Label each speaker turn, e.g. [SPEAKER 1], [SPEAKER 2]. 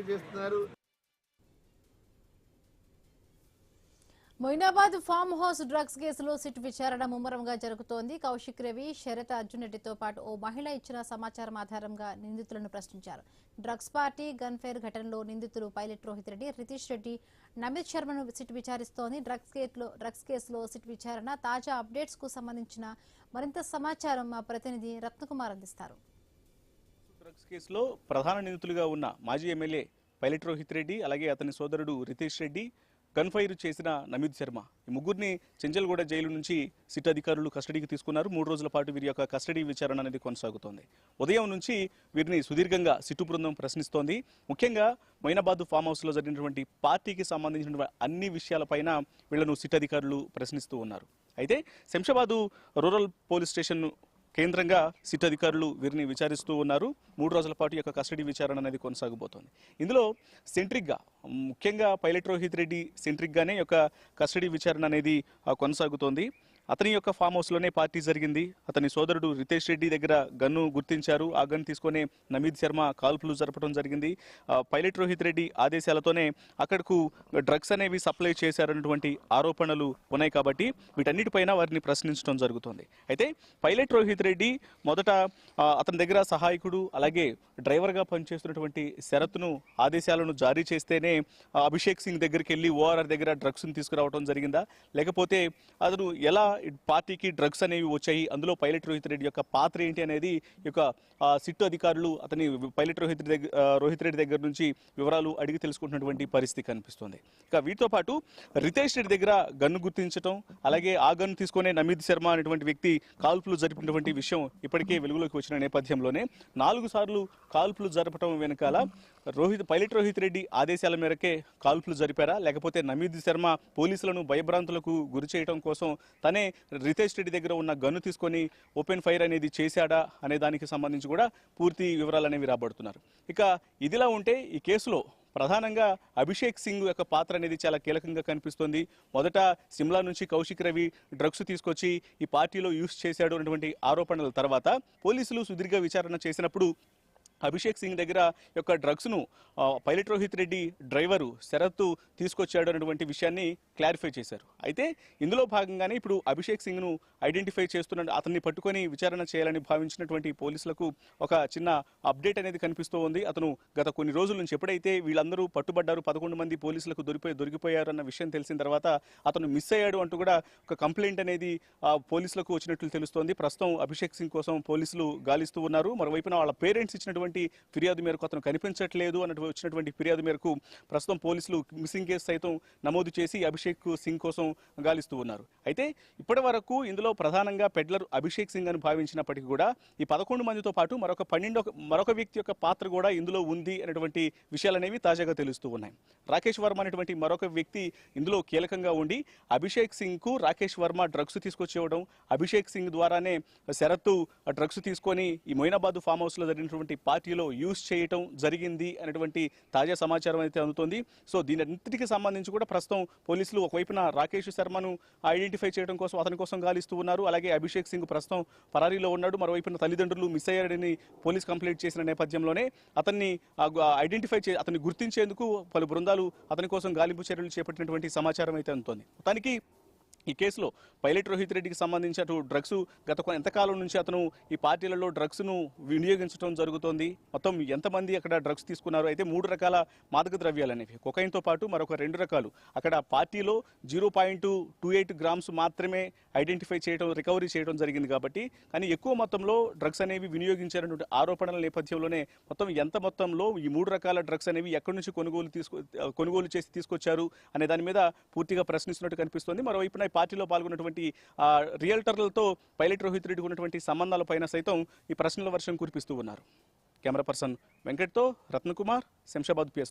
[SPEAKER 1] Supply చేస్తున్నారు.
[SPEAKER 2] Moinabad farm house drugs కేసులో SIT విచారణ ముమ్మరంగా జరుగుతోంది. కౌశిక్ రవి, శరత్ అర్జున్ రెడ్డితో పాటు ఓ మహిళ ఇచ్చిన సమాచారం ఆధారంగా నిందితులను ప్రశ్నించారు. డ్రగ్స్ పార్టీ గన్ ఫైర్ ఘటనలో నిందితులు పైలట్ రోహిత్ రెడ్డి, రితీష్ రెడ్డి, నమిత్ శర్మను సిట్ విచారిస్తోంది. డ్రగ్స్ కేసులో సిట్ విచారణ తాజా అప్డేట్స్ కు సంబంధించిన మరింత సమాచారం మా ప్రతినిధి రత్నకుమార్ అందిస్తారు.
[SPEAKER 3] డ్రగ్స్ కేసులో ప్రధాన నిందితులుగా ఉన్న మాజీ ఎమ్మెల్యే పైలట్ రోహిత్ రెడ్డి, అలాగే అతని సోదరుడు రితీష్ రెడ్డి, గన్ ఫైర్ చేసిన నమిత్ శర్మ, ఈ ముగ్గురిని చెంచల్గూడ జైలు నుంచి సిట్ అధికారులు కస్టడీకి తీసుకున్నారు. 3 రోజుల పాటు వీరి యొక్క కస్టడీ విచారణ అనేది కొనసాగుతోంది. ఉదయం నుంచి వీరిని సుదీర్ఘంగా సిట్టు బృందం ప్రశ్నిస్తోంది. ముఖ్యంగా మొయినాబాద్ ఫామ్ హౌస్లో జరిగినటువంటి పార్టీకి సంబంధించిన అన్ని విషయాలపైన వీళ్లను సిట్ అధికారులు ప్రశ్నిస్తూ ఉన్నారు. అయితే శంషాబాద్ రూరల్ పోలీస్ స్టేషన్ కేంద్రంగా సిట్ అధికారులు వీరిని విచారిస్తూ ఉన్నారు. 3 రోజుల పాటు యొక్క కస్టడీ విచారణ అనేది కొనసాగబోతోంది. ఇందులో సెంట్రిక్గా ముఖ్యంగా పైలట్ రోహిత్ రెడ్డి సెంట్రిక్గానే యొక్క కస్టడీ విచారణ అనేది కొనసాగుతోంది. అతని యొక్క ఫామ్ హౌస్లోనే పార్టీ జరిగింది. అతని సోదరుడు రితేష్ రెడ్డి దగ్గర గన్ను గుర్తించారు. ఆ గన్ తీసుకొని నమిత్ శర్మ కాల్పులు జరపడం జరిగింది. పైలట్ రోహిత్ రెడ్డి ఆదేశాలతోనే అక్కడకు డ్రగ్స్ అనేవి సప్లై చేశారన్నటువంటి ఆరోపణలు ఉన్నాయి. కాబట్టి వీటన్నిటిపైన వారిని ప్రశ్నించడం జరుగుతుంది. అయితే పైలట్ రోహిత్ రెడ్డి మొదట అతని దగ్గర సహాయకుడు అలాగే డ్రైవర్గా పనిచేస్తున్నటువంటి శరత్ను ఆదేశాలను జారీ చేస్తేనే అభిషేక్ సింగ్ దగ్గరికి వెళ్ళి ఓఆర్ఆర్ దగ్గర డ్రగ్స్ను తీసుకురావడం జరిగిందా, లేకపోతే అతను ఎలా పార్టీకి డ్రగ్స్ అనేవి వచ్చాయి, అందులో పైలట్ రోహిత్ రెడ్డి యొక్క పాత్ర ఏంటి అనేది యొక్క సిట్టు అధికారులు అతని పైలట్ రోహిత్ రెడ్డి దగ్గర నుంచి వివరాలు అడిగి తెలుసుకుంటున్నటువంటి పరిస్థితి కనిపిస్తుంది. ఇక వీటితో పాటు రితేష్ రెడ్డి దగ్గర గన్ను గుర్తించడం, అలాగే ఆ గన్ను తీసుకునే నమిత్ శర్మ అనేటువంటి వ్యక్తి కాల్పులు జరిపినటువంటి విషయం ఇప్పటికే వెలుగులోకి వచ్చిన నేపథ్యంలోనే 4 సార్లు కాల్పులు జరపడం వెనకాల పైలట్ రోహిత్ రెడ్డి ఆదేశాల మేరకే కాల్పులు జరిపారా, లేకపోతే నమిత్ శర్మ పోలీసులను భయభ్రాంతులకు గురి చేయడం కోసం తనే రితేష్ రెడ్డి దగ్గర ఉన్న గన్ను తీసుకొని ఓపెన్ ఫైర్ అనేది చేశాడా అనే దానికి సంబంధించి కూడా పూర్తి వివరాలు అనేవి రాబడుతున్నారు. ఇక ఇదిలా ఉంటే ఈ కేసులో ప్రధానంగా అభిషేక్ సింగ్ యొక్క పాత్ర అనేది చాలా కీలకంగా కనిపిస్తోంది. మొదట సిమ్లా నుంచి కౌశిక్ రవి డ్రగ్స్ తీసుకొచ్చి ఈ పార్టీలో యూస్ చేశాడు అనేటువంటి ఆరోపణల తర్వాత పోలీసులు సుదీర్ఘ విచారణ చేసినప్పుడు అభిషేక్ సింగ్ దగ్గర యొక్క డ్రగ్స్ను పైలట్ రోహిత్ రెడ్డి డ్రైవరు శరత్ తీసుకొచ్చాడు అనేటువంటి విషయాన్ని క్లారిఫై చేశారు. అయితే ఇందులో భాగంగానే ఇప్పుడు అభిషేక్ సింగ్ను ఐడెంటిఫై చేస్తున్న అతన్ని పట్టుకొని విచారణ చేయాలని భావించినటువంటి పోలీసులకు ఒక చిన్న అప్డేట్ అనేది కనిపిస్తూ ఉంది. అతను గత కొన్ని రోజుల నుంచి ఎప్పుడైతే వీళ్ళందరూ పట్టుబడ్డారు, 11 మంది పోలీసులకు దొరికిపోయారు అన్న విషయం తెలిసిన తర్వాత అతను మిస్ అయ్యాడు అంటూ కూడా ఒక కంప్లైంట్ అనేది పోలీసులకు వచ్చినట్లు తెలుస్తోంది. ప్రస్తుతం అభిషేక్ సింగ్ కోసం పోలీసులు గాలిస్తూ ఉన్నారు. మరోవైపున వాళ్ళ పేరెంట్స్ ఇచ్చినటువంటి ఫిర్యాదు మేరకు అతను కనిపించట్లేదు అన్నట్టు వచ్చినటువంటి ఫిర్యాదు మేరకు ప్రస్తుతం పోలీసులు మిస్సింగ్ కేసు సైతం నమోదు చేసి అభిషేక్ సింగ్ కోసం గాలిస్తూ ఉన్నారు. అయితే ఇప్పటి వరకు ఇందులో ప్రధానంగా పెడ్లర్ అభిషేక్ సింగ్ అని భావించినప్పటికీ కూడా ఈ 11 మందితో పాటు మరొక వ్యక్తి యొక్క పాత్ర కూడా ఇందులో ఉంది అనేటువంటి విషయాలు అనేవి తాజాగా తెలుస్తూ ఉన్నాయి. రాకేష్ వర్మ అనేటువంటి మరొక వ్యక్తి ఇందులో కీలకంగా ఉండి అభిషేక్ సింగ్ కు రాకేష్ వర్మ డ్రగ్స్ తీసుకొచ్చేవడం, అభిషేక్ సింగ్ ద్వారానే శరత్ డ్రగ్స్ తీసుకొని ఈ మొయినాబాద్ ఫామ్ హౌస్ లో జరిగినటువంటి పార్టీలో యూజ్ చేయటం జరిగింది అనేటువంటి తాజా సమాచారం అయితే అందుతోంది. సో దీని అన్నిటికీ సంబంధించి కూడా ప్రస్తుతం పోలీసులు ఒకవైపున రాకేష్ శర్మను ఐడెంటిఫై చేయడం కోసం అతని కోసం గాలిస్తూ ఉన్నారు. అలాగే అభిషేక్ సింగ్ ప్రస్తుతం పరారీలో ఉన్నాడు. మరోవైపున తల్లిదండ్రులు మిస్ అయ్యారని పోలీస్ కంప్లైంట్ చేసిన నేపథ్యంలోనే అతన్ని అతన్ని గుర్తించేందుకు పలు బృందాలు అతని కోసం గాలింపు చర్యలు చేపట్టినటువంటి సమాచారం అయితే అందుతోంది. మొత్తానికి ఈ కేసులో పైలట్ రోహిత్ రెడ్డికి సంబంధించి అటు డ్రగ్స్ గత ఎంతకాలం నుంచి అతను ఈ పార్టీలలో డ్రగ్స్ను వినియోగించడం జరుగుతోంది. మొత్తం ఎంతమంది అక్కడ డ్రగ్స్ తీసుకున్నారు, అయితే 3 రకాల మాదక ద్రవ్యాలు అనేవి కొకైన్తో పాటు మరొక 2 రకాలు అక్కడ పార్టీలో 0.28 గ్రామ్స్ మాత్రమే ఐడెంటిఫై చేయడం రికవరీ చేయడం జరిగింది. కాబట్టి కానీ ఎక్కువ మొత్తంలో డ్రగ్స్ అనేవి వినియోగించారనే ఆరోపణల నేపథ్యంలోనే మొత్తం ఎంత మొత్తంలో ఈ 3 రకాల డ్రగ్స్ అనేవి ఎక్కడి నుంచి కొనుగోలు చేసి తీసుకొచ్చారు అనే దాని మీద పూర్తిగా ప్రశ్నిస్తున్నట్టు కనిపిస్తోంది. మరోవైపున పార్టీలో పాల్గొన్నటువంటి రియల్టర్లతో పైలట్ రోహిత్ రెడ్డికి ఉన్నటువంటి సంబంధాలపైన సైతం ఈ ప్రశ్నల వర్షం కురిపిస్తూ ఉన్నారు. కెమెరా పర్సన్ వెంకట్తో రత్నకుమార్, శంషాబాద్ PS.